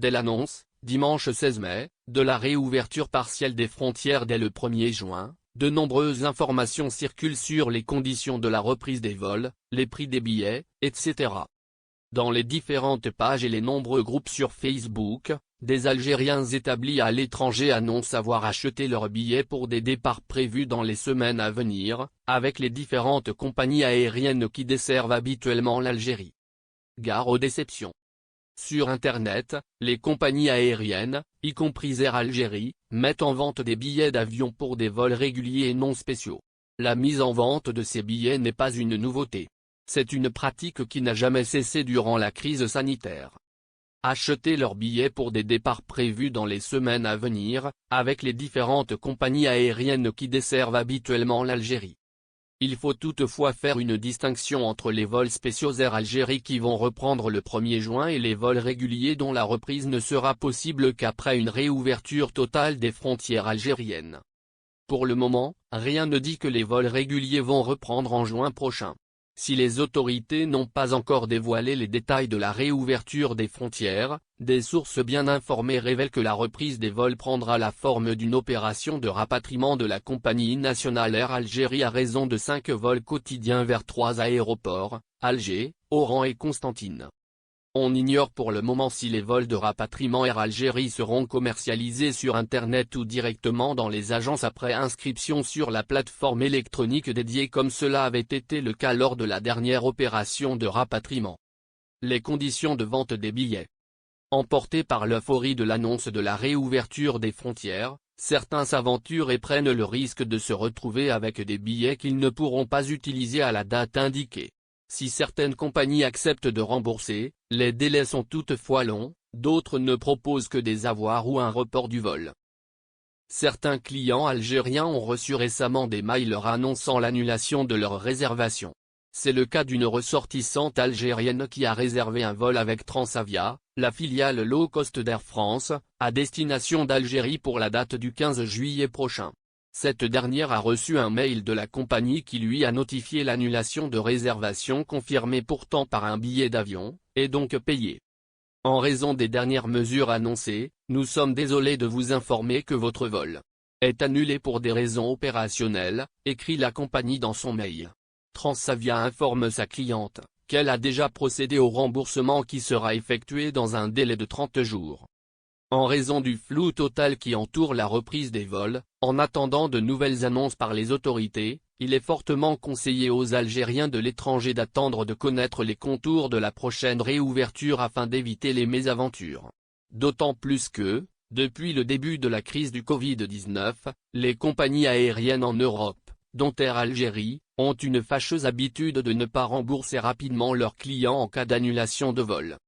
Dès l'annonce, dimanche 16 mai, de la réouverture partielle des frontières dès le 1er juin, de nombreuses informations circulent sur les conditions de la reprise des vols, les prix des billets, etc. Dans les différentes pages et les nombreux groupes sur Facebook, des Algériens établis à l'étranger annoncent avoir acheté leurs billets pour des départs prévus dans les semaines à venir, avec les différentes compagnies aériennes qui desservent habituellement l'Algérie. Gare aux déceptions. Sur Internet, les compagnies aériennes, y compris Air Algérie, mettent en vente des billets d'avion pour des vols réguliers et non spéciaux. La mise en vente de ces billets n'est pas une nouveauté. C'est une pratique qui n'a jamais cessé durant la crise sanitaire. Acheter leurs billets pour des départs prévus dans les semaines à venir, avec les différentes compagnies aériennes qui desservent habituellement l'Algérie. Il faut toutefois faire une distinction entre les vols spéciaux Air Algérie qui vont reprendre le 1er juin et les vols réguliers dont la reprise ne sera possible qu'après une réouverture totale des frontières algériennes. Pour le moment, rien ne dit que les vols réguliers vont reprendre en juin prochain. Si les autorités n'ont pas encore dévoilé les détails de la réouverture des frontières, des sources bien informées révèlent que la reprise des vols prendra la forme d'une opération de rapatriement de la compagnie nationale Air Algérie à raison de 5 vols quotidiens vers 3 aéroports, Alger, Oran et Constantine. On ignore pour le moment si les vols de rapatriement Air Algérie seront commercialisés sur Internet ou directement dans les agences après inscription sur la plateforme électronique dédiée comme cela avait été le cas lors de la dernière opération de rapatriement. Les conditions de vente des billets. Emportés par l'euphorie de l'annonce de la réouverture des frontières, certains s'aventurent et prennent le risque de se retrouver avec des billets qu'ils ne pourront pas utiliser à la date indiquée. Si certaines compagnies acceptent de rembourser, les délais sont toutefois longs, d'autres ne proposent que des avoirs ou un report du vol. Certains clients algériens ont reçu récemment des mails leur annonçant l'annulation de leur réservation. C'est le cas d'une ressortissante algérienne qui a réservé un vol avec Transavia, la filiale low-cost d'Air France, à destination d'Algérie pour la date du 15 juillet prochain. Cette dernière a reçu un mail de la compagnie qui lui a notifié l'annulation de réservation confirmée pourtant par un billet d'avion, et donc payé. En raison des dernières mesures annoncées, nous sommes désolés de vous informer que votre vol est annulé pour des raisons opérationnelles, écrit la compagnie dans son mail. Transavia informe sa cliente qu'elle a déjà procédé au remboursement qui sera effectué dans un délai de 30 jours. En raison du flou total qui entoure la reprise des vols, en attendant de nouvelles annonces par les autorités, il est fortement conseillé aux Algériens de l'étranger d'attendre de connaître les contours de la prochaine réouverture afin d'éviter les mésaventures. D'autant plus que, depuis le début de la crise du Covid-19, les compagnies aériennes en Europe, dont Air Algérie, ont une fâcheuse habitude de ne pas rembourser rapidement leurs clients en cas d'annulation de vol.